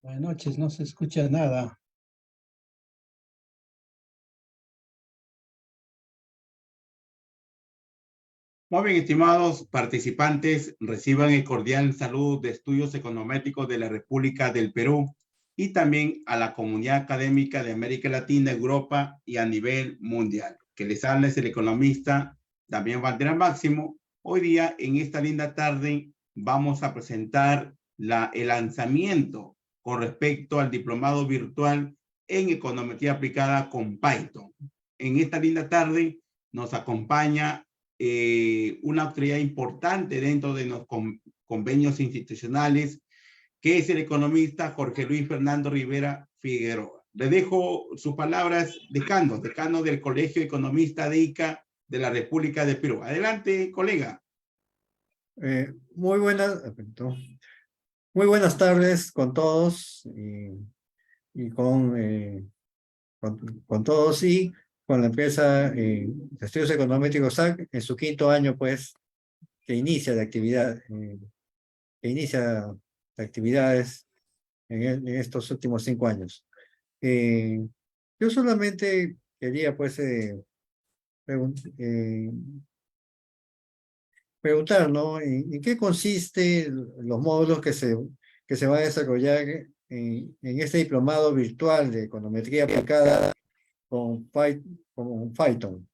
Buenas noches, no se escucha nada. Muy bien, estimados participantes, reciban el cordial saludo de Estudios Econométricos de la República del Perú y también a la comunidad académica de América Latina, Europa y a nivel mundial. Que les habla es el economista Damián Valderrama Máximo. Hoy día, en esta linda tarde, vamos a presentar el lanzamiento con respecto al diplomado virtual en econometría aplicada con Python. En esta linda tarde nos acompaña una autoridad importante dentro de los convenios institucionales, que es el economista Jorge Luis Fernando Rivera Figueroa. Le dejo sus palabras, decano del Colegio Economista de ICA de la República de Perú. Adelante, colega. Muy buenas tardes con todos y con todos y con la empresa de Estudios Econométricos SAC en su quinto año, pues, que inicia de actividades en estos últimos 5 años. Yo solamente quería, pues, preguntar, ¿no? ¿En qué consiste los módulos que se va a desarrollar en este diplomado virtual de econometría aplicada con Python?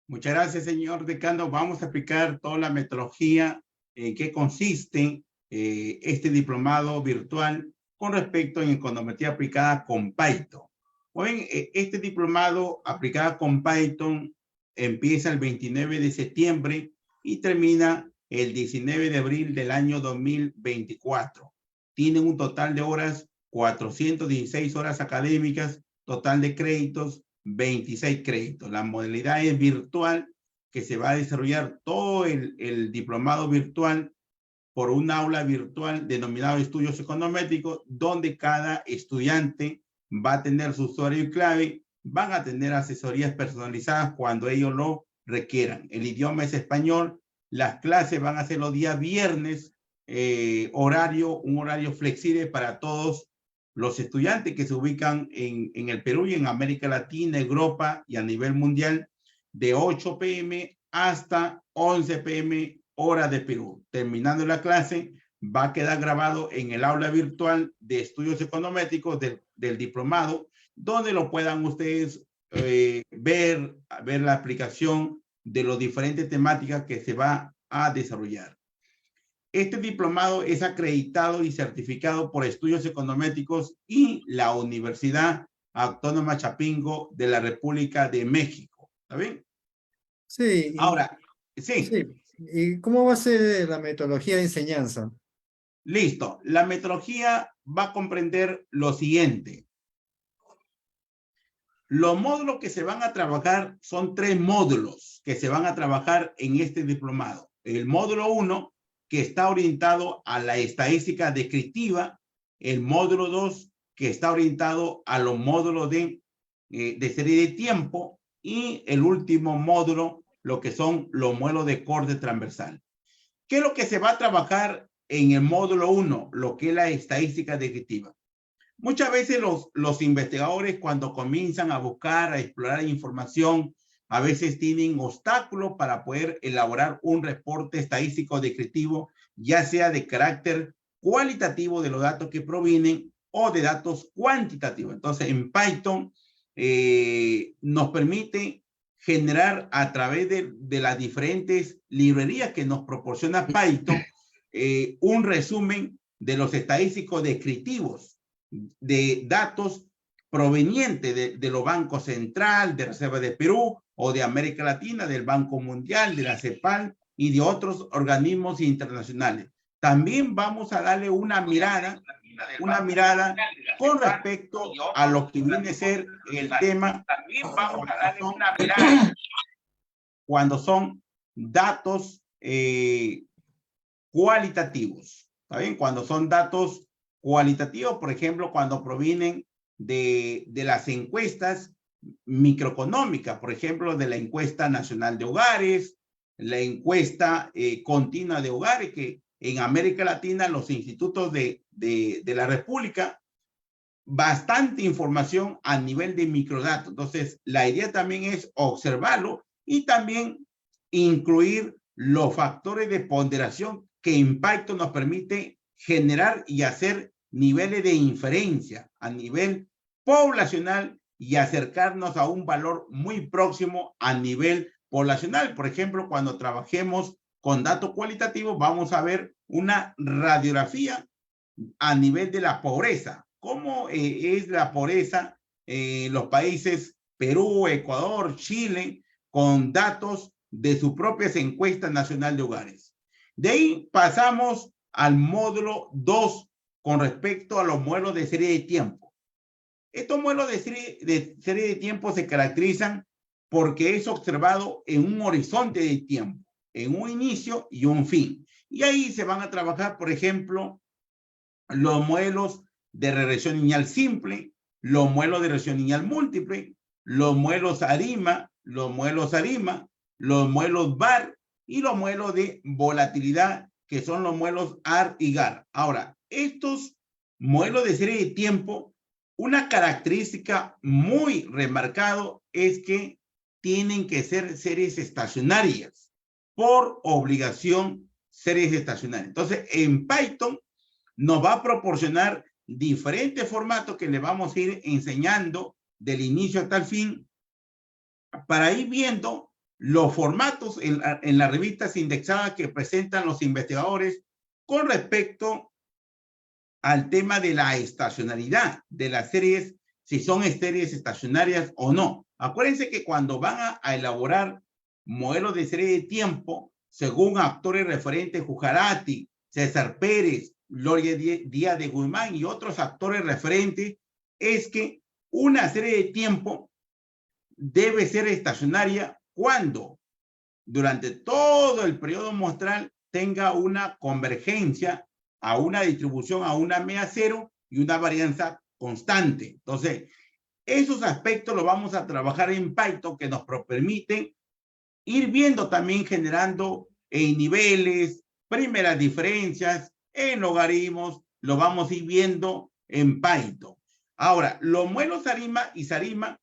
Muchas gracias, señor decano. Vamos a explicar toda la metodología en qué consiste este diplomado virtual con respecto a econometría aplicada con Python. Bueno, este diplomado aplicada con Python empieza el 29 de septiembre y termina el 19 de abril del año 2024. Tienen un total de horas, 416 horas académicas, total de créditos, 26 créditos. La modalidad es virtual, que se va a desarrollar todo el diplomado virtual por un aula virtual denominado Estudios Econométricos, donde cada estudiante va a tener su usuario y clave, van a tener asesorías personalizadas cuando ellos lo requieran. El idioma es español, las clases van a ser los días viernes, un horario flexible para todos los estudiantes que se ubican en el Perú y en América Latina, Europa y a nivel mundial, de 8 p.m. hasta 11 p.m. hora de Perú. Terminando la clase, va a quedar grabado en el aula virtual de estudios econométricos del diplomado, donde lo puedan ustedes ver la aplicación de las diferentes temáticas que se va a desarrollar. Este diplomado es acreditado y certificado por Estudios Econométricos y la Universidad Autónoma Chapingo de la República de México. ¿Está bien? Sí, Ahora, sí, sí. ¿Y cómo va a ser la metodología de enseñanza? listo. La metodología va a comprender lo siguiente. Los módulos que se van a trabajar son 3 módulos que se van a trabajar en este diplomado. El módulo 1, que está orientado a la estadística descriptiva. El módulo 2, que está orientado a los módulos de serie de tiempo. Y el último módulo, lo que son los modelos de corte transversal. ¿Qué es lo que se va a trabajar en el módulo 1? Lo que es la estadística descriptiva. Muchas veces los investigadores, cuando comienzan a buscar, a explorar información, a veces tienen obstáculos para poder elaborar un reporte estadístico descriptivo, ya sea de carácter cualitativo de los datos que provienen o de datos cuantitativos. Entonces, en Python nos permite generar a través de las diferentes librerías que nos proporciona Python un resumen de los estadísticos descriptivos de datos provenientes de los bancos central, de Reserva de Perú o de América Latina, del Banco Mundial, de la CEPAL y de otros organismos internacionales. También vamos a darle una mirada con respecto a lo que viene a ser el tema cuando son datos cualitativos. ¿Está bien? Cuando son datos cualitativos, por ejemplo, cuando provienen de las encuestas microeconómicas, por ejemplo, de la encuesta nacional de hogares, la encuesta continua de hogares, que en América Latina los institutos de la República, bastante información a nivel de microdatos. Entonces, la idea también es observarlo y también incluir los factores de ponderación que en Python nos permite generar y hacer niveles de inferencia a nivel poblacional y acercarnos a un valor muy próximo a nivel poblacional. Por ejemplo, cuando trabajemos con datos cualitativos, vamos a ver una radiografía a nivel de la pobreza. ¿Cómo es la pobreza en los países Perú, Ecuador, Chile, con datos de sus propias encuestas nacional de hogares? De ahí pasamos al módulo 2 con respecto a los modelos de serie de tiempo. Estos modelos de serie de tiempo se caracterizan porque es observado en un horizonte de tiempo, en un inicio y un fin. Y ahí se van a trabajar, por ejemplo, los modelos de regresión lineal simple, los modelos de regresión lineal múltiple, los modelos ARIMA, los modelos VAR y los modelos de volatilidad, que son los modelos AR y GAR. Ahora, estos modelos de serie de tiempo, una característica muy remarcada es que tienen que ser series estacionarias, por obligación series estacionarias. Entonces, en Python nos va a proporcionar diferentes formatos que le vamos a ir enseñando del inicio hasta el fin para ir viendo los formatos en las revistas indexadas que presentan los investigadores con respecto al tema de la estacionalidad de las series, si son series estacionarias o no. Acuérdense que cuando van a elaborar modelos de serie de tiempo, según autores referentes Jujarati, César Pérez, Gloria Díaz de Guzmán y otros actores referentes, es que una serie de tiempo debe ser estacionaria cuando durante todo el periodo muestral tenga una convergencia a una distribución, a una media cero y una varianza constante. Entonces, esos aspectos los vamos a trabajar en Python, que nos permiten ir viendo también generando niveles, primeras diferencias, en logaritmos, lo vamos a ir viendo en Python. Ahora, los modelos ARIMA y SARIMA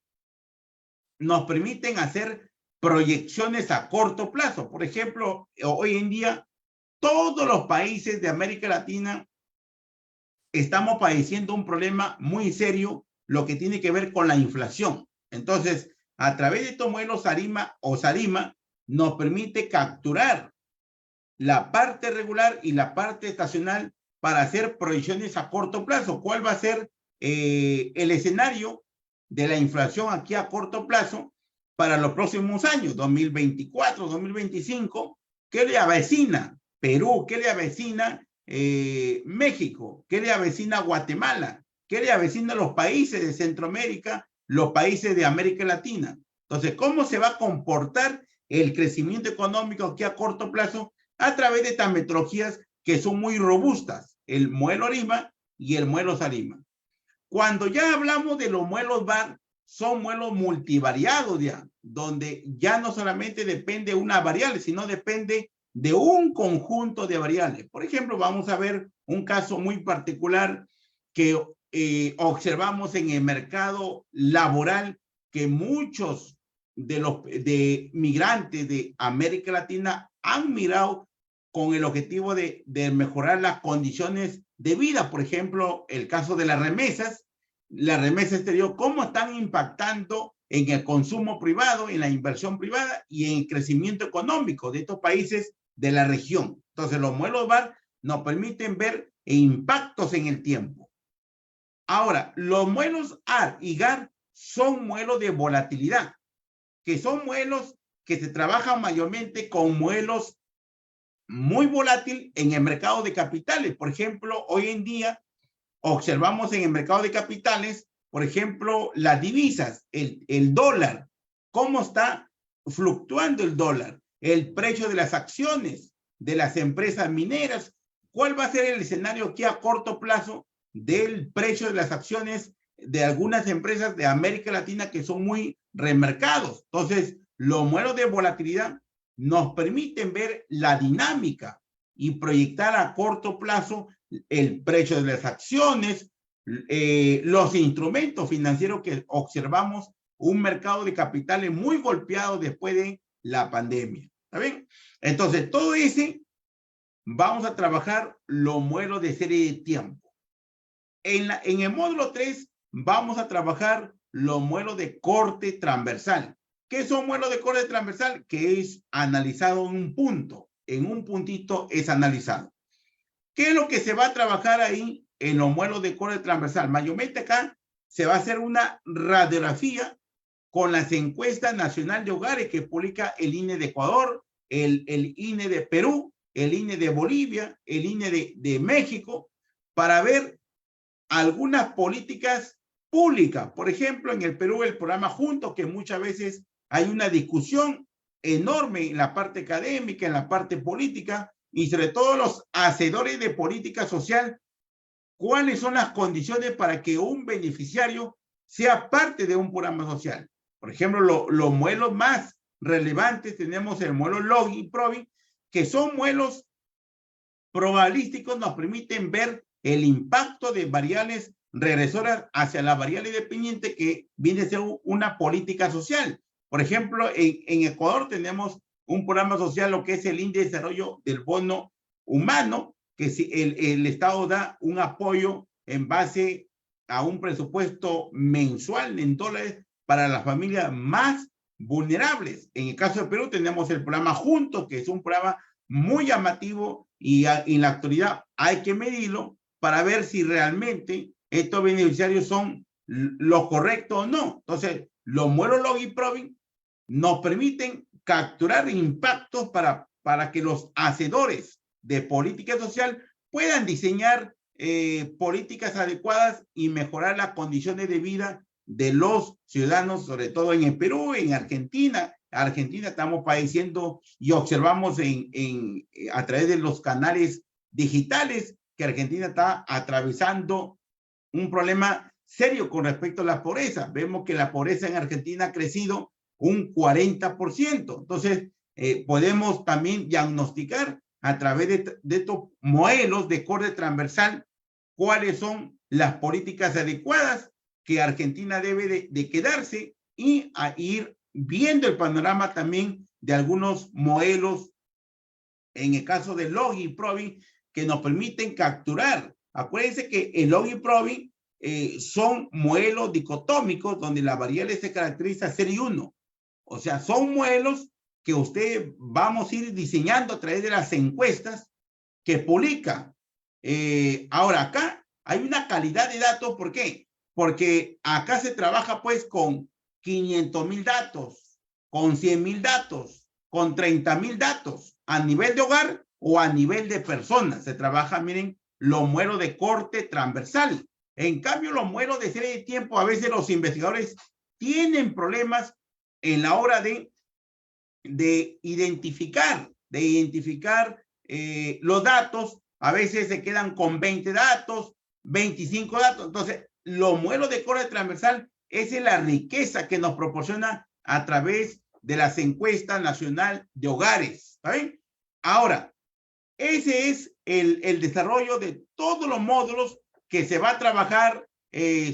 nos permiten hacer proyecciones a corto plazo. Por ejemplo, hoy en día, todos los países de América Latina estamos padeciendo un problema muy serio, lo que tiene que ver con la inflación. Entonces, a través de estos modelos ARIMA o SARIMA, nos permite capturar la parte regular y la parte estacional para hacer proyecciones a corto plazo. ¿Cuál va a ser el escenario de la inflación aquí a corto plazo para los próximos años, 2024, 2025? ¿Qué le avecina Perú? ¿Qué le avecina México? ¿Qué le avecina Guatemala? ¿Qué le avecina los países de Centroamérica, los países de América Latina? Entonces, ¿cómo se va a comportar el crecimiento económico aquí a corto plazo? A través de estas metodologías que son muy robustas, el modelo Lima y el modelo Sarima. Cuando ya hablamos de los modelos VAR, son modelos multivariados ya, donde ya no solamente depende de una variable, sino depende de un conjunto de variables. Por ejemplo, vamos a ver un caso muy particular que observamos en el mercado laboral, que muchos de migrantes de América Latina han mirado con el objetivo de mejorar las condiciones de vida. Por ejemplo, el caso de las remesas exterior, cómo están impactando en el consumo privado, en la inversión privada y en el crecimiento económico de estos países de la región. Entonces, los modelos VAR nos permiten ver impactos en el tiempo. Ahora, los modelos AR y GAR son modelos de volatilidad, que son modelos que se trabajan mayormente con modelos muy volátiles en el mercado de capitales. Por ejemplo, hoy en día observamos en el mercado de capitales, por ejemplo, las divisas, el dólar, cómo está fluctuando el dólar, el precio de las acciones de las empresas mineras, cuál va a ser el escenario aquí a corto plazo del precio de las acciones de algunas empresas de América Latina que son muy remercados. Entonces, los modelos de volatilidad nos permiten ver la dinámica y proyectar a corto plazo el precio de las acciones, los instrumentos financieros que observamos, un mercado de capitales muy golpeado después de la pandemia. ¿Está bien? Entonces, todo ese vamos a trabajar los modelos de serie de tiempo. En el módulo 3 vamos a trabajar los modelos de corte transversal. ¿Qué son modelos de corte transversal? Que es analizado en un punto, en un puntito es analizado. ¿Qué es lo que se va a trabajar ahí en los modelos de corte transversal? Mayormente acá se va a hacer una radiografía con las encuestas nacional de hogares que publica el INE de Ecuador, el INE de Perú, el INE de Bolivia, el INE de México, para ver algunas políticas públicas. Por ejemplo, en el Perú el programa Juntos, que muchas veces hay una discusión enorme en la parte académica, en la parte política, y sobre todo los hacedores de política social, cuáles son las condiciones para que un beneficiario sea parte de un programa social. Por ejemplo, los modelos más relevantes tenemos el modelo Logi y Provi, que son modelos probabilísticos, nos permiten ver el impacto de variables regresoras hacia la variable dependiente que viene a ser una política social. Por ejemplo, en Ecuador tenemos un programa social, lo que es el Índice de Desarrollo del Bono Humano, que si el Estado da un apoyo en base a un presupuesto mensual en dólares para las familias más vulnerables. En el caso de Perú tenemos el programa Juntos, que es un programa muy llamativo y en la actualidad hay que medirlo para ver si realmente estos beneficiarios son lo correcto o no. Entonces, los modelos Log y Provi nos permiten capturar impactos para que los hacedores de política social puedan diseñar políticas adecuadas y mejorar las condiciones de vida de los ciudadanos, sobre todo en el Perú, en Argentina. Argentina estamos padeciendo y observamos a través de los canales digitales que Argentina está atravesando un problema serio con respecto a la pobreza. Vemos que la pobreza en Argentina ha crecido un 40%. Entonces, podemos también diagnosticar a través de estos modelos de corte transversal cuáles son las políticas adecuadas que Argentina debe de quedarse y a ir viendo el panorama también de algunos modelos, en el caso de Logi y Provi, que nos permiten capturar. Acuérdense que el Logi y Provi son modelos dicotómicos donde la variable se caracteriza ser y uno. O sea, son modelos que usted vamos a ir diseñando a través de las encuestas que publica. Ahora, acá hay una calidad de datos. ¿Por qué? Porque acá se trabaja pues con 500,000 datos, con 100,000 datos, con 30,000 datos a nivel de hogar o a nivel de personas. Se trabaja, miren, los modelos de corte transversal. En cambio, los modelos de serie de tiempo, a veces los investigadores tienen problemas en la hora de identificar los datos. A veces se quedan con 20 datos, 25 datos. Entonces, los modelos de corte transversal, esa es la riqueza que nos proporciona a través de las encuestas nacional de hogares. ¿Saben? Ahora, ese es el desarrollo de todos los módulos que se va a trabajar,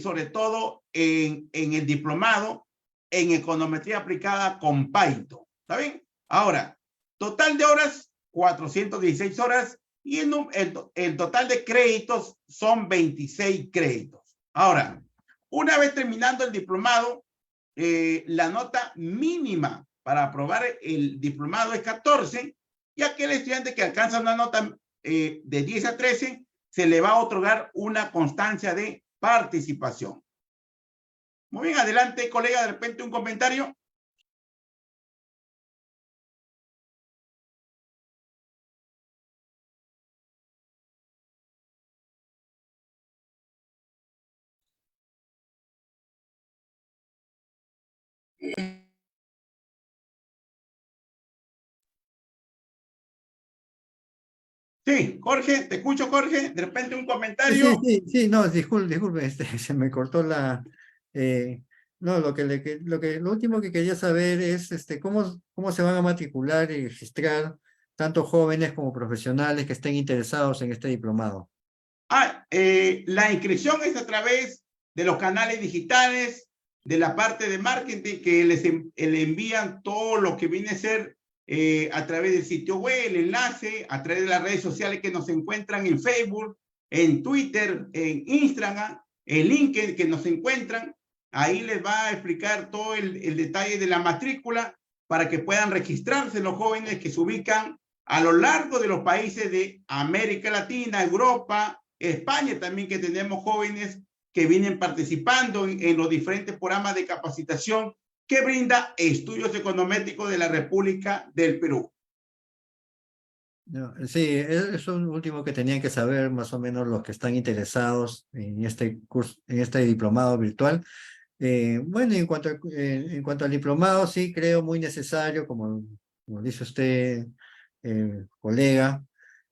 sobre todo en el diplomado en econometría aplicada con Python. ¿Está bien? Ahora, total de horas, 416 horas, y el total de créditos son 26 créditos. Ahora, una vez terminando el diplomado, la nota mínima para aprobar el diplomado es 14, y aquel estudiante que alcanza una nota de 10 a 13, se le va a otorgar una constancia de participación. Muy bien, adelante, colega, de repente un comentario. Sí, Jorge, te escucho, Jorge. De repente un comentario. Sí, no, disculpe, se me cortó la... no, lo último que quería saber es cómo se van a matricular y registrar tanto jóvenes como profesionales que estén interesados en este diplomado. La inscripción es a través de los canales digitales, de la parte de marketing, que le envían todo lo que viene a ser a través del sitio web, el enlace, a través de las redes sociales que nos encuentran en Facebook, en Twitter, en Instagram, en LinkedIn que nos encuentran. Ahí les va a explicar todo el detalle de la matrícula para que puedan registrarse los jóvenes que se ubican a lo largo de los países de América Latina, Europa, España también, que tenemos jóvenes que vienen participando en los diferentes programas de capacitación que brinda Estudios Econométricos de la República del Perú. No, sí, es un último que tenían que saber más o menos los que están interesados en este curso, en este diplomado virtual. Bueno, en cuanto al diplomado, sí creo muy necesario, como dice usted, colega,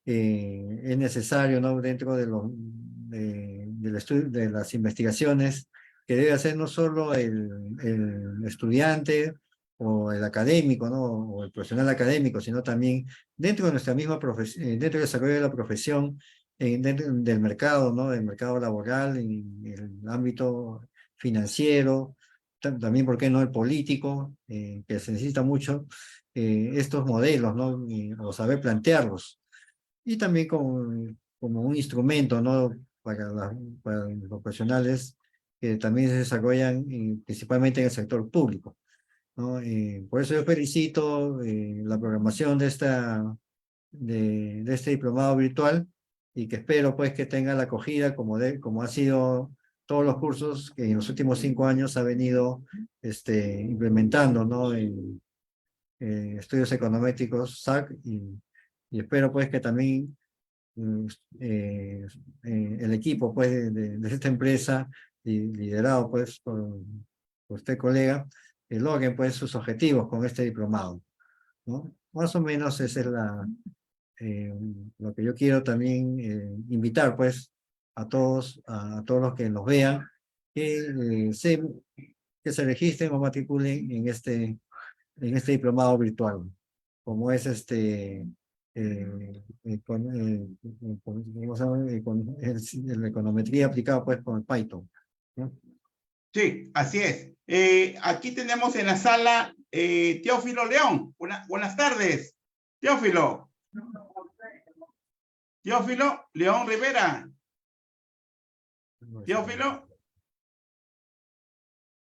es necesario, ¿no? Dentro del estudio, de las investigaciones que debe hacer no solo el estudiante o el académico, ¿no? O el profesional académico, sino también dentro de nuestra misma profesión, dentro del desarrollo de la profesión, dentro del mercado, ¿no? Del mercado laboral, en el ámbito financiero, también, ¿por qué no?, el político, que se necesita mucho estos modelos, ¿no? O saber plantearlos. Y también como un instrumento, ¿no? Para los profesionales que también se desarrollan principalmente en el sector público, ¿no? Por eso yo felicito la programación de este diplomado virtual, y que espero pues que tenga la acogida como ha sido todos los cursos que en los últimos 5 años ha venido implementando, ¿no? En estudios econométricos SAC, y espero pues que también el equipo pues de esta empresa, liderado pues por usted, colega, logren pues sus objetivos con este diplomado, ¿no? Más o menos esa es lo que yo quiero también invitar pues a todos los que nos vean, que se registren o matriculen en este diplomado virtual, como es ¿cómo se llama? La econometría aplicada pues con el Python, ¿no? Sí, así es. Aquí tenemos en la sala Teófilo León. Buenas tardes, Teófilo. Teófilo León Rivera. Teófilo.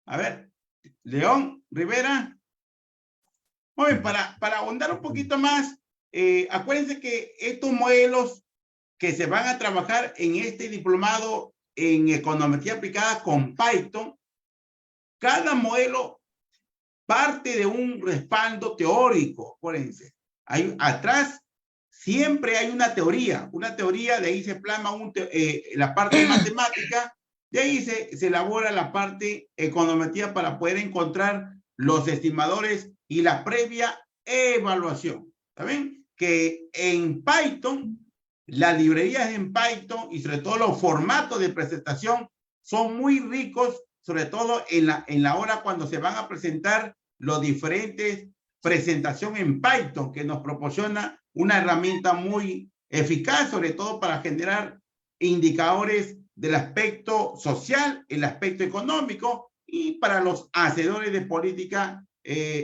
A ver, León Rivera. Muy bien, para ahondar un poquito más, acuérdense que estos modelos que se van a trabajar en este diplomado en econometría aplicada con Python, cada modelo parte de un respaldo teórico, acuérdense. Atrás siempre hay una teoría, de ahí se plasma la parte matemática, de ahí se elabora la parte econometría para poder encontrar los estimadores y la previa evaluación. ¿Saben? Que en Python, las librerías en Python y sobre todo los formatos de presentación son muy ricos, sobre todo en la hora cuando se van a presentar los diferentes presentaciones en Python, que nos proporciona una herramienta muy eficaz, sobre todo para generar indicadores del aspecto social, el aspecto económico, y para los hacedores de política,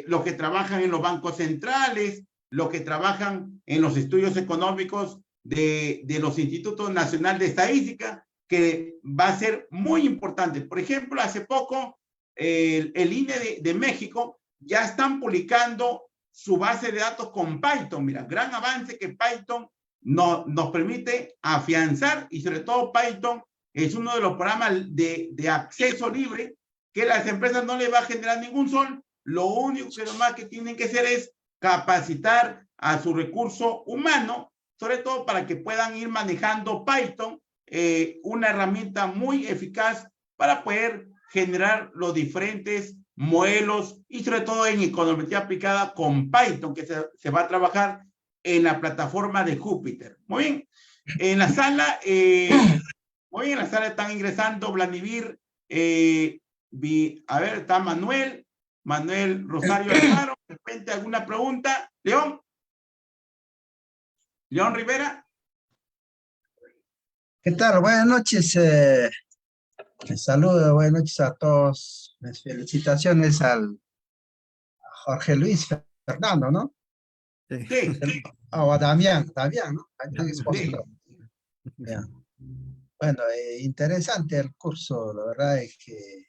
los que trabajan en los bancos centrales, los que trabajan en los estudios económicos de los institutos nacionales de estadística, que va a ser muy importante. Por ejemplo, hace poco el INE de México ya están publicando su base de datos con Python. Mira, gran avance que Python nos permite afianzar, y sobre todo Python es uno de los programas de acceso libre que las empresas no les va a generar ningún sol. Lo único que tienen que hacer es capacitar a su recurso humano, sobre todo para que puedan ir manejando Python, una herramienta muy eficaz para poder generar los diferentes modelos y sobre todo en econometría aplicada con Python, que se va a trabajar en la plataforma de Júpiter. Muy bien. En la sala, muy bien, en la sala están ingresando Vladimir, a ver, está Manuel Rosario Alfaro. De repente, ¿alguna pregunta? León Rivera. ¿Qué tal? Buenas noches. Les saludo, buenas noches a todos. Mis felicitaciones a Jorge Luis Fernando, ¿no? Sí. O a Damián, ¿no? Damián Espósito. Ya. Bueno, interesante el curso, la verdad es que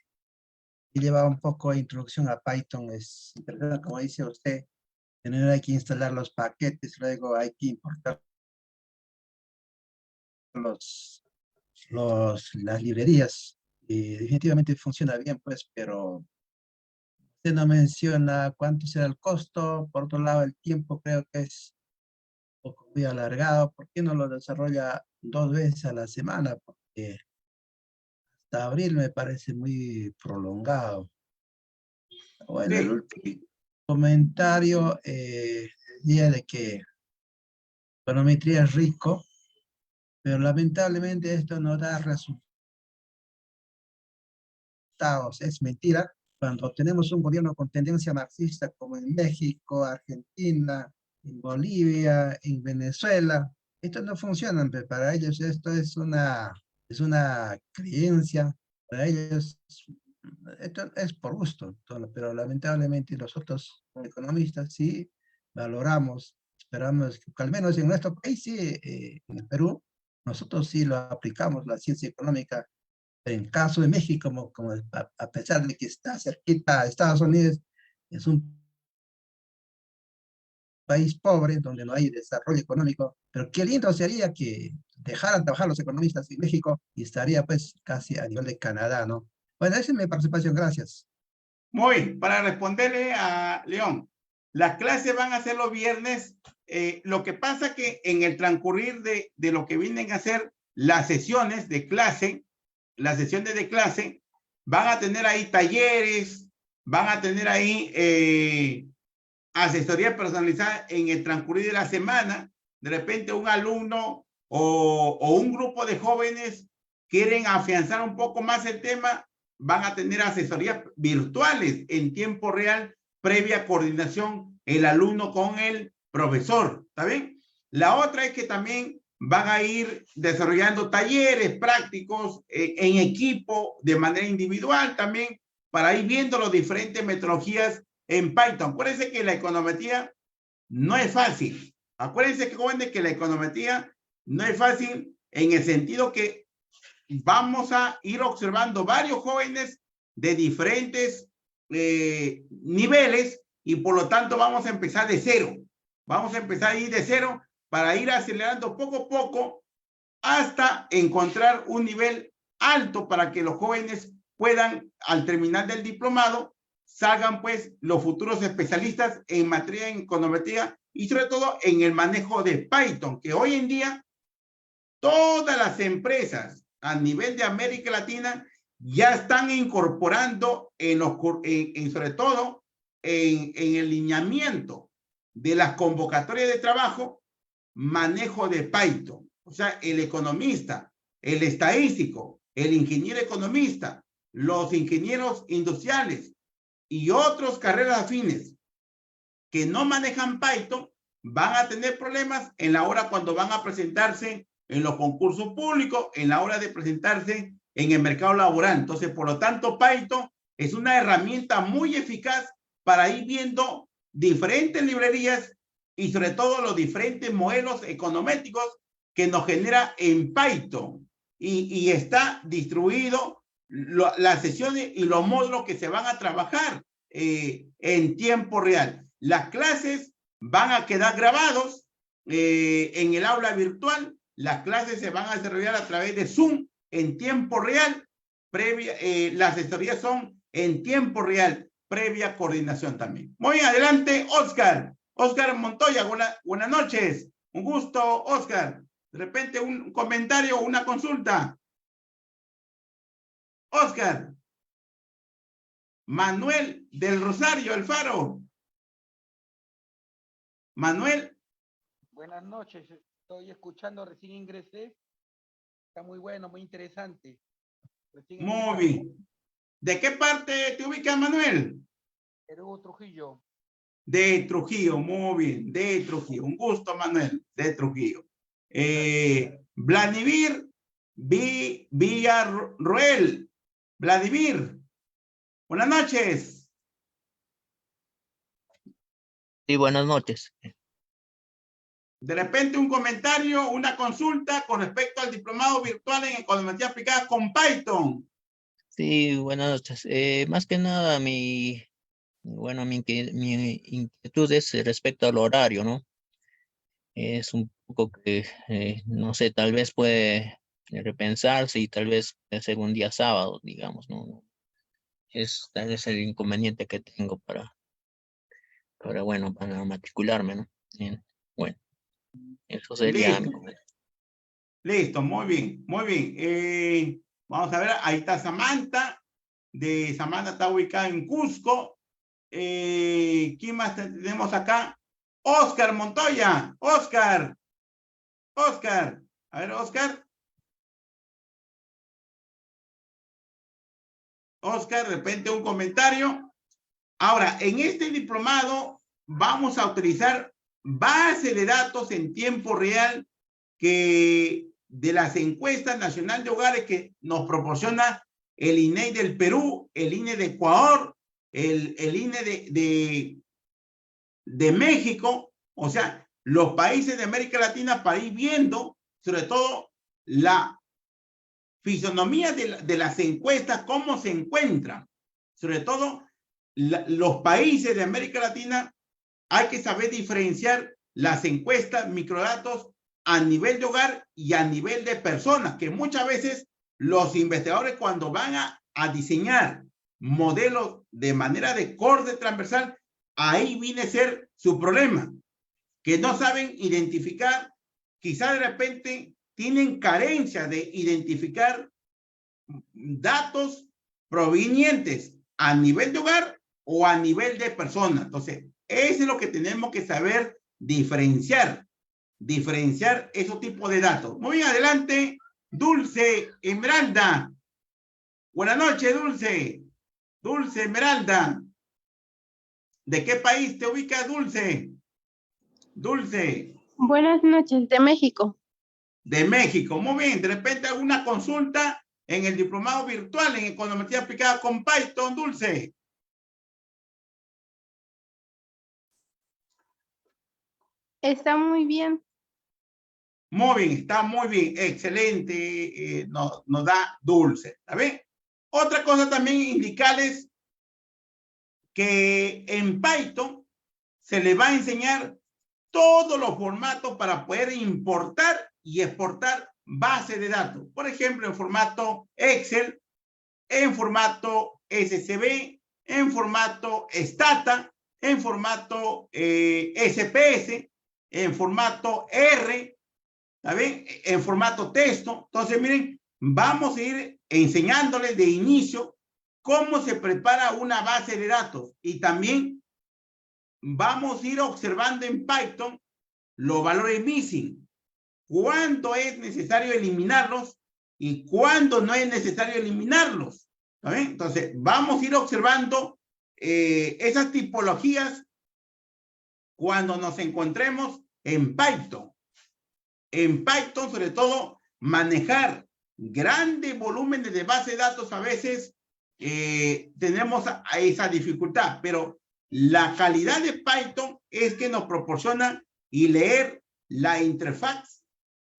lleva un poco de introducción a Python, es interesante, como dice usted, primero hay que instalar los paquetes, luego hay que importar las librerías, y definitivamente funciona bien, pues, pero usted no menciona cuánto será el costo. Por otro lado, el tiempo creo que es un poco muy alargado. ¿Por qué no lo desarrolla 2 veces a la semana? Porque hasta abril me parece muy prolongado. Bueno, el último comentario decía de que econometría es rico, pero lamentablemente esto no da resultados. Es mentira. Cuando tenemos un gobierno con tendencia marxista como en México, Argentina, en Bolivia, en Venezuela, esto no funciona. Para ellos esto es una creencia. Para ellos esto es por gusto, pero lamentablemente nosotros como economistas sí valoramos, esperamos que al menos en nuestro país, sí, en el Perú, nosotros sí lo aplicamos, la ciencia económica. En caso de México, como a pesar de que está cerquita a Estados Unidos, es un país pobre donde no hay desarrollo económico, pero qué lindo sería que dejaran trabajar los economistas en México y estaría pues casi a nivel de Canadá, ¿no? Bueno, esa es mi participación, gracias. Muy, para responderle a León, las clases van a ser los viernes. Lo que pasa que en el transcurrir de lo que vienen a ser las sesiones de clase, van a tener ahí talleres, van a tener ahí asesoría personalizada en el transcurrir de la semana. De repente un alumno o un grupo de jóvenes quieren afianzar un poco más el tema, van a tener asesorías virtuales en tiempo real, previa coordinación el alumno con el profesor, ¿está bien? La otra es que también van a ir desarrollando talleres prácticos en equipo, de manera individual también, para ir viendo las diferentes metodologías en Python. Acuérdense que la econometría no es fácil. Acuérdense, jóvenes, que la econometría no es fácil en el sentido que vamos a ir observando varios jóvenes de diferentes niveles, y por lo tanto vamos a empezar de cero. Vamos a empezar ahí de cero para ir acelerando poco a poco hasta encontrar un nivel alto para que los jóvenes puedan, al terminar del diplomado, salgan pues los futuros especialistas en materia de econometría y sobre todo en el manejo de Python, que hoy en día todas las empresas a nivel de América Latina ya están incorporando sobre todo en el lineamiento de las convocatorias de trabajo, manejo de Python. O sea, el economista, el estadístico, el ingeniero economista, los ingenieros industriales y otras carreras afines que no manejan Python van a tener problemas en la hora cuando van a presentarse en los concursos públicos, en la hora de presentarse en el mercado laboral. Entonces, por lo tanto, Python es una herramienta muy eficaz para ir viendo diferentes librerías y sobre todo los diferentes modelos econométricos que nos genera en Python. Y está distribuido las sesiones y los módulos que se van a trabajar en tiempo real. Las clases van a quedar grabados en el aula virtual. Las clases se van a desarrollar a través de Zoom en tiempo real. Las asesorías son en tiempo real, previa coordinación también. Muy adelante, Oscar. Oscar Montoya, buenas noches. Un gusto, Oscar. De repente un comentario o una consulta. Oscar. Manuel del Rosario Alfaro. Manuel. Buenas noches, estoy escuchando, recién ingresé. Está muy bueno, muy interesante. Muy bien. ¿De qué parte te ubicas, Manuel? Perú, Trujillo. De Trujillo, muy bien, de Trujillo. Un gusto, Manuel, de Trujillo. Vladimir Villarroel. Vladimir, buenas noches. Sí, buenas noches. De repente un comentario, una consulta con respecto al diplomado virtual en econometría aplicada con Python. Sí, buenas noches. Más que nada, mi inquietud es respecto al horario, ¿no? Es un poco que, no sé, tal vez puede repensarse y tal vez puede ser un día sábado, digamos, ¿no? Es tal vez el inconveniente que tengo bueno, para matricularme, ¿no? Bien, bueno, eso sería mi Listo. comentario. Listo, muy bien, muy bien. Vamos a ver, ahí está Samantha. Samantha está ubicada en Cusco. ¿Quién más tenemos acá? Oscar Montoya. Oscar. A ver, Oscar. Oscar, de repente un comentario. Ahora, en este diplomado vamos a utilizar base de datos en tiempo real que de las encuestas nacional de hogares que nos proporciona el INEI del Perú, el INE de Ecuador, el INE de México, o sea, los países de América Latina para ir viendo sobre todo la fisonomía de las encuestas, cómo se encuentran, sobre todo los países de América Latina. Hay que saber diferenciar las encuestas, microdatos a nivel de hogar y a nivel de personas, que muchas veces los investigadores cuando van a diseñar modelos de manera de corte transversal, ahí viene a ser su problema, que no saben identificar, quizá de repente tienen carencia de identificar datos provenientes a nivel de hogar o a nivel de persona. Entonces, eso es lo que tenemos que saber diferenciar esos tipos de datos. Muy bien, adelante, Dulce Esmeralda. Buenas noches, Dulce. Dulce Esmeralda. ¿De qué país te ubicas, Dulce? Dulce. Buenas noches, de México. De México. Muy bien. De repente alguna consulta en el diplomado virtual en econometría aplicada con Python, Dulce. Está muy bien. Muy bien, está muy bien, excelente, nos da Dulce, ¿está bien? Otra cosa también indicarles que en Python se le va a enseñar todos los formatos para poder importar y exportar bases de datos. Por ejemplo, en formato Excel, en formato SCB, en formato Stata, en formato SPS, en formato R, ¿saben? En formato texto. Entonces, miren, vamos a ir enseñándoles de inicio cómo se prepara una base de datos y también vamos a ir observando en Python los valores missing, cuándo es necesario eliminarlos y cuándo no es necesario eliminarlos. ¿Saben? Entonces, vamos a ir observando esas tipologías cuando nos encontremos en Python. En Python, sobre todo, manejar grandes volúmenes de base de datos a veces tenemos esa dificultad, pero la calidad de Python es que nos proporciona y leer la interfaz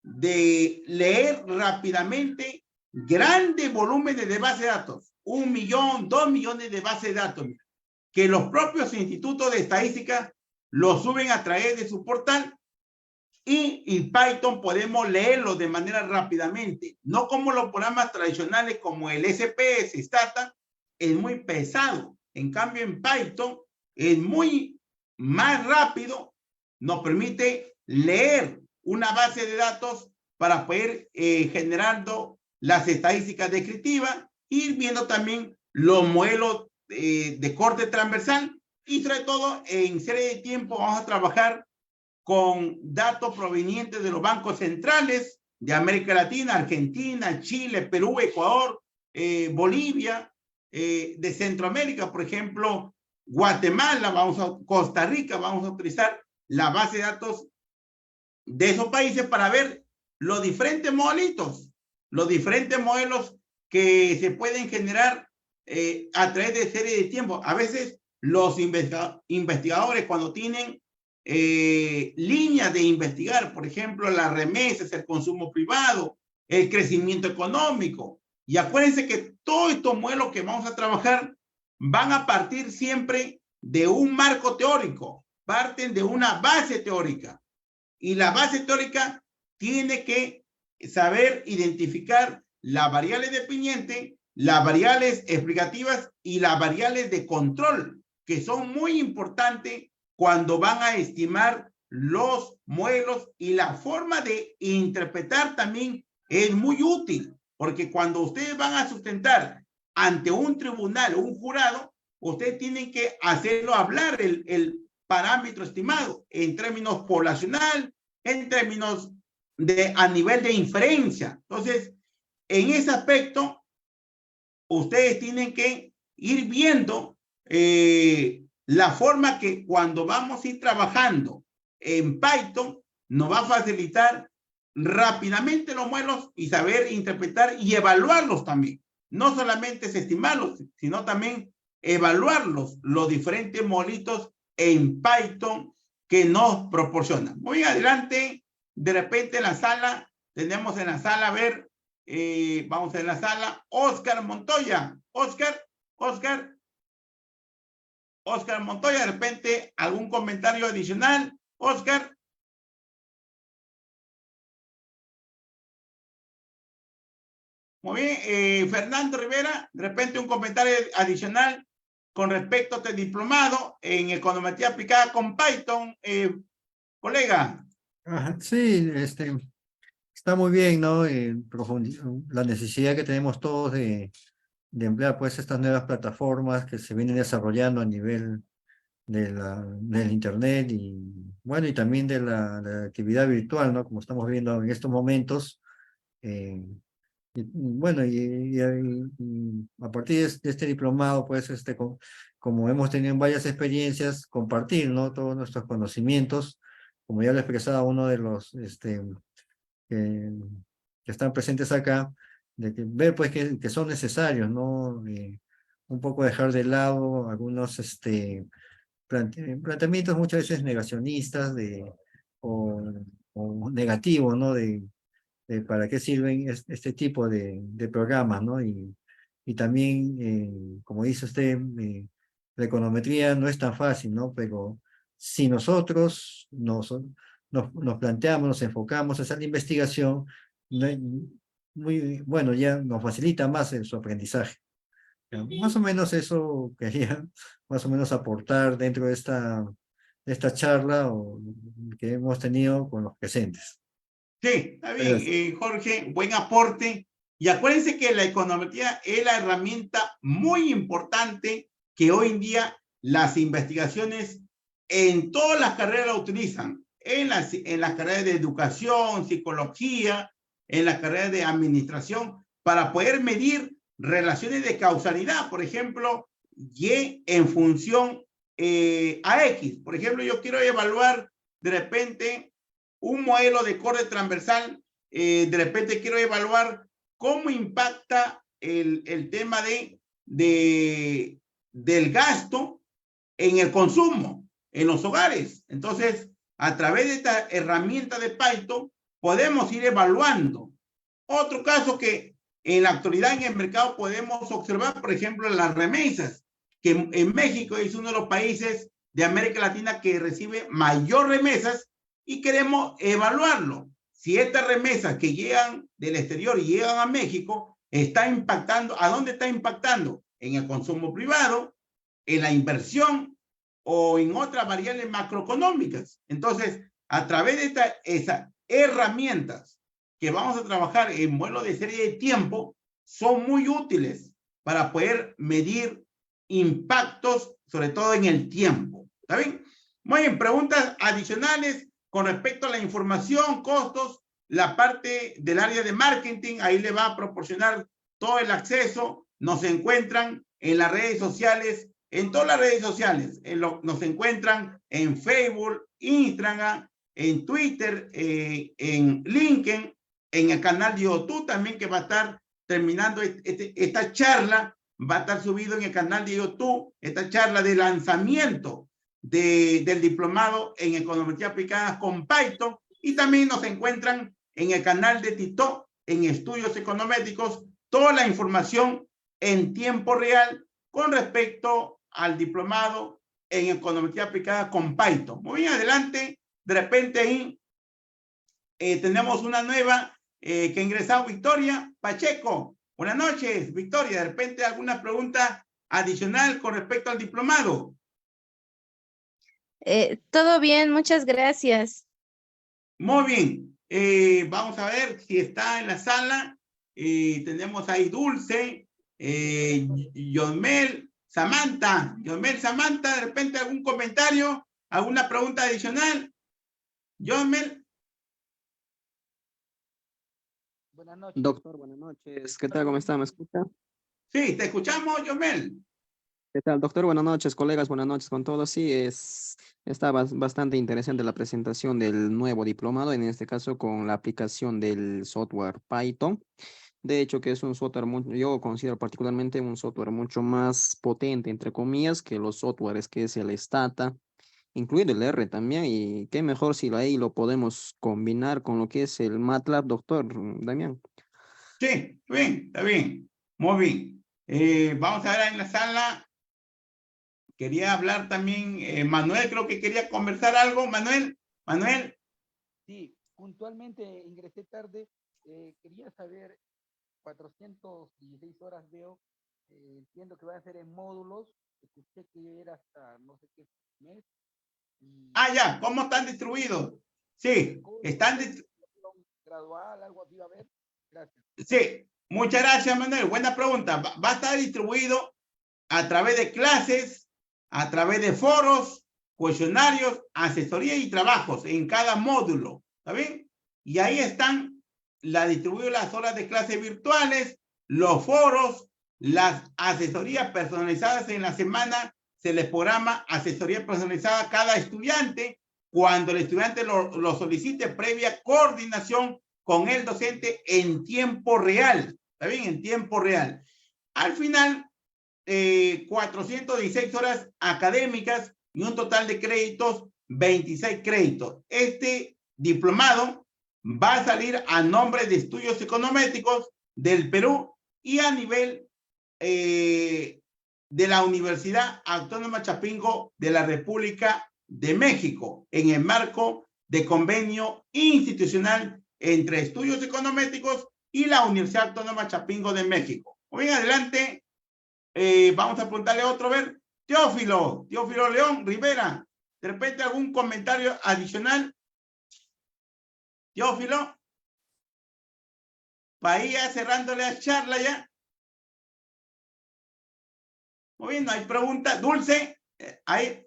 de leer rápidamente grandes volúmenes de base de datos, 1 millón, 2 millones de bases de datos, que los propios institutos de estadística lo suben a través de su portal y Python podemos leerlo de manera rápidamente, no como los programas tradicionales como el SPS, Stata, es muy pesado. En cambio, en Python es muy más rápido, nos permite leer una base de datos para poder generando las estadísticas descriptivas, ir viendo también los modelos de corte transversal y sobre todo en serie de tiempo vamos a trabajar con datos provenientes de los bancos centrales de América Latina, Argentina, Chile, Perú, Ecuador, Bolivia, de Centroamérica, por ejemplo, Guatemala, Costa Rica, vamos a utilizar la base de datos de esos países para ver los diferentes modelitos, los diferentes modelos que se pueden generar a través de serie de tiempo. A veces los investigadores cuando tienen líneas de investigar, por ejemplo, las remesas, el consumo privado, el crecimiento económico. Y acuérdense que todos estos modelos que vamos a trabajar van a partir siempre de un marco teórico, parten de una base teórica. Y la base teórica tiene que saber identificar las variables dependientes, las variables explicativas y las variables de control, que son muy importantes cuando van a estimar los modelos, y la forma de interpretar también es muy útil, porque cuando ustedes van a sustentar ante un tribunal o un jurado, ustedes tienen que hacerlo hablar el parámetro estimado en términos poblacional, en términos de a nivel de inferencia. Entonces, en ese aspecto, ustedes tienen que ir viendo la forma que cuando vamos a ir trabajando en Python nos va a facilitar rápidamente los modelos y saber interpretar y evaluarlos también. No solamente es estimarlos, sino también evaluarlos, los diferentes modelitos en Python que nos proporcionan. Muy adelante, de repente en la sala, tenemos en la sala, a ver, vamos en la sala, Oscar Montoya. Oscar Montoya, de repente, ¿algún comentario adicional? Oscar. Muy bien, Fernando Rivera, de repente un comentario adicional con respecto a este diplomado en econometría aplicada con Python, colega. Sí, está muy bien, ¿no? La necesidad que tenemos todos de emplear pues estas nuevas plataformas que se vienen desarrollando a nivel del internet y bueno, y también de la actividad virtual, ¿no? Como estamos viendo en estos momentos. Bueno, y a partir de este diplomado, pues, como hemos tenido varias experiencias, compartir, ¿no? Todos nuestros conocimientos, como ya lo expresaba uno de los que están presentes acá, de ver, pues, que son necesarios, ¿no? Un poco dejar de lado algunos planteamientos muchas veces negacionistas o negativos, ¿no? De para qué sirven este tipo de programas, ¿no? Y también, como dice usted, la econometría no es tan fácil, ¿no? Pero si nosotros nos planteamos, nos enfocamos a hacer la investigación, muy bueno, ya nos facilita más su aprendizaje. Ya, más o menos eso quería más o menos aportar dentro de esta charla que hemos tenido con los presentes. Sí, está bien, Gracias. Jorge, buen aporte. Y acuérdense que la econometría es la herramienta muy importante que hoy en día las investigaciones en todas las carreras la utilizan. En las carreras de educación, psicología, en las carreras de administración, para poder medir relaciones de causalidad. Por ejemplo, Y en función a X. Por ejemplo, yo quiero evaluar de repente un modelo de corte transversal, de repente quiero evaluar cómo impacta el tema del gasto en el consumo, en los hogares. Entonces, a través de esta herramienta de Python, podemos ir evaluando. Otro caso que en la actualidad en el mercado podemos observar, por ejemplo, las remesas, que en México es uno de los países de América Latina que recibe mayor remesas y queremos evaluarlo. Si estas remesas que llegan del exterior y llegan a México, está impactando, ¿a dónde está impactando? En el consumo privado, en la inversión o en otras variables macroeconómicas. Entonces, a través de esas herramientas que vamos a trabajar en modelo de serie de tiempo, son muy útiles para poder medir impactos, sobre todo en el tiempo. ¿Está bien? Muy bien, preguntas adicionales con respecto a la información, costos, la parte del área de marketing, ahí le va a proporcionar todo el acceso. Nos encuentran en las redes sociales, en todas las redes sociales. Nos encuentran en Facebook, Instagram, en Twitter, en LinkedIn, en el canal de YouTube también, que va a estar terminando esta charla, va a estar subido en el canal de YouTube, esta charla de lanzamiento del diplomado en econometría aplicada con Python, y también nos encuentran en el canal de TikTok, en estudios econométricos, toda la información en tiempo real con respecto al diplomado en econometría aplicada con Python. Muy bien, adelante. De repente ahí tenemos una nueva que ha ingresado, Victoria Pacheco. Buenas noches, Victoria. De repente alguna pregunta adicional con respecto al diplomado. Todo bien, muchas gracias. Muy bien. Vamos a ver si está en la sala. Tenemos ahí Dulce, Yomel, Samantha. Yomel, Samantha, de repente algún comentario, alguna pregunta adicional. Yomel. Buenas noches. Doctor, buenas noches. ¿Qué tal? ¿Cómo está? ¿Me escucha? Sí, te escuchamos, Yomel. ¿Qué tal, doctor? Buenas noches, colegas. Buenas noches con todos. Sí, está bastante interesante la presentación del nuevo diplomado, en este caso con la aplicación del software Python. De hecho, que es un software, yo considero particularmente un software mucho más potente, entre comillas, que los softwares que es el Stata, incluido el R también. Y qué mejor si ahí lo podemos combinar con lo que es el MATLAB, doctor Damián. Sí, bien, está bien. Muy bien. Vamos a ver en la sala. Quería hablar también, Manuel, creo que quería conversar algo. Manuel. Sí, puntualmente ingresé tarde. Quería saber, 416 horas veo, entiendo que va a ser en módulos. Escuché que era hasta no sé qué mes. Ya, ¿cómo están distribuidos? Sí, están gradual, algo así va a haber. Gracias. Sí, muchas gracias, Manuel. Buena pregunta. Va a estar distribuido a través de clases, a través de foros, cuestionarios, asesoría y trabajos en cada módulo. ¿Está bien? Y ahí están distribuidas las horas de clases virtuales, los foros, las asesorías personalizadas en la semana. Se les programa asesoría personalizada a cada estudiante cuando el estudiante lo solicite, previa coordinación con el docente en tiempo real. ¿Está bien? En tiempo real. Al final, 416 horas académicas y un total de créditos, 26 créditos. Este diplomado va a salir a nombre de Estudios Econométricos del Perú y a nivel de la Universidad Autónoma Chapingo de la República de México, en el marco de convenio institucional entre Estudios Econométricos y la Universidad Autónoma Chapingo de México. Muy bien, adelante. Vamos a preguntarle a otro, a ver. Teófilo León Rivera, ¿de repente algún comentario adicional? Teófilo, para ir ya cerrándole la charla ya. Muy bien, no hay pregunta. Dulce, ahí.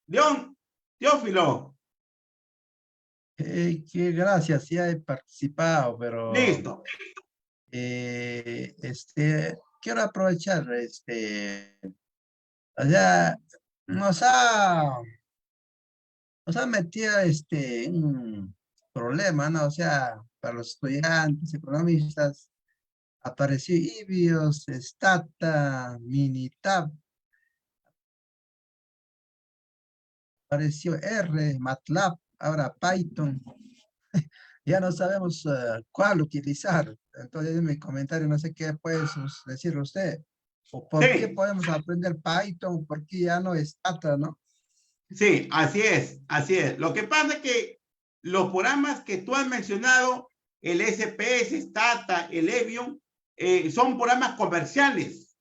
León, Teófilo. Que gracias, sí he participado, pero Listo. quiero aprovechar, o sea, nos ha metido un problema, ¿no? O sea, para los estudiantes, economistas, apareció IBIOS, Stata, Minitab, apareció R, MATLAB, ahora Python. Ya no sabemos cuál utilizar. Entonces, en mi comentario, no sé qué puede decir usted. ¿O por qué podemos aprender Python? ¿Por qué ya no Stata, no? Sí, así es, así es. Lo que pasa es que los programas que tú has mencionado, el SPS, Stata, el Evion, son programas comerciales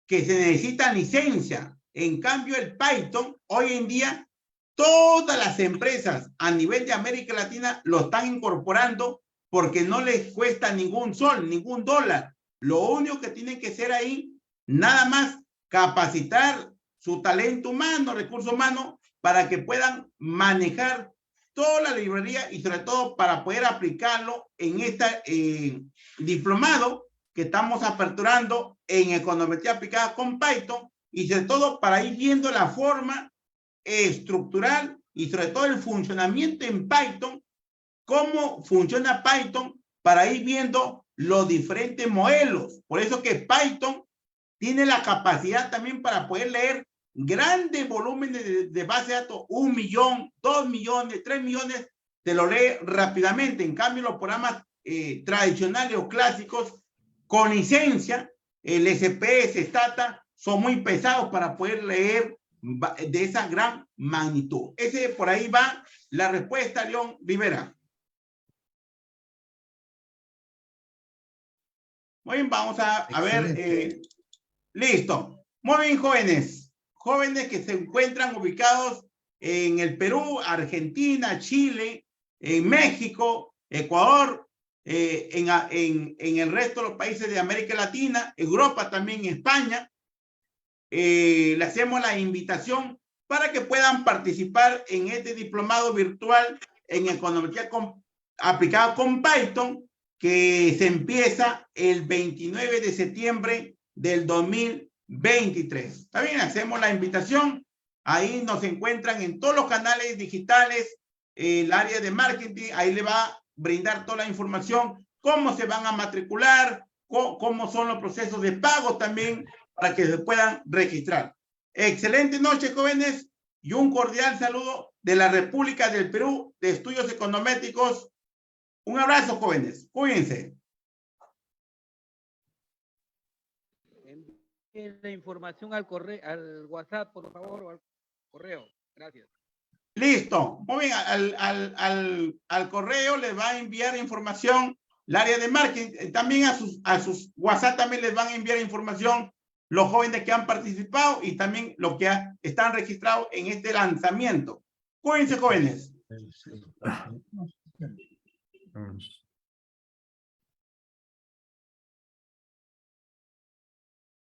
que se necesitan licencia. En cambio, el Python, hoy en día, todas las empresas a nivel de América Latina lo están incorporando porque no les cuesta ningún sol, ningún dólar. Lo único que tienen que hacer ahí, nada más capacitar su talento humano, recurso humano, para que puedan manejar toda la librería y sobre todo para poder aplicarlo en este diplomado que estamos aperturando en econometría aplicada con Python y sobre todo para ir viendo la forma estructural y sobre todo el funcionamiento en Python, cómo funciona Python para ir viendo los diferentes modelos. Por eso que Python tiene la capacidad también para poder leer grandes volúmenes de base de datos, 1 millón, 2 millones, 3 millones, te lo lee rápidamente. En cambio, los programas tradicionales o clásicos con licencia, el SPS, Stata, son muy pesados para poder leer de esa gran magnitud. Ese por ahí va la respuesta, León Rivera. Muy bien, vamos a ver. Listo. Muy bien, jóvenes. Jóvenes que se encuentran ubicados en el Perú, Argentina, Chile, en México, Ecuador, en el resto de los países de América Latina, Europa también, España. Le hacemos la invitación para que puedan participar en este diplomado virtual en econometría aplicada con Python, que se empieza el 29 de septiembre del 2023. ¿Está bien? Hacemos la invitación. Ahí nos encuentran en todos los canales digitales, el área de marketing, ahí le va a brindar toda la información, cómo se van a matricular, cómo son los procesos de pago también, para que se puedan registrar. Excelente noche, jóvenes, y un cordial saludo de la República del Perú de Estudios Econométricos. Un abrazo, jóvenes. Cuídense. Envíen la información al correo, al WhatsApp, por favor, o al correo. Gracias. Listo. Muy bien. Al correo les va a enviar información el área de marketing. También a sus WhatsApp también les van a enviar información los jóvenes que han participado y también los que están registrados en este lanzamiento. Cuídense, jóvenes.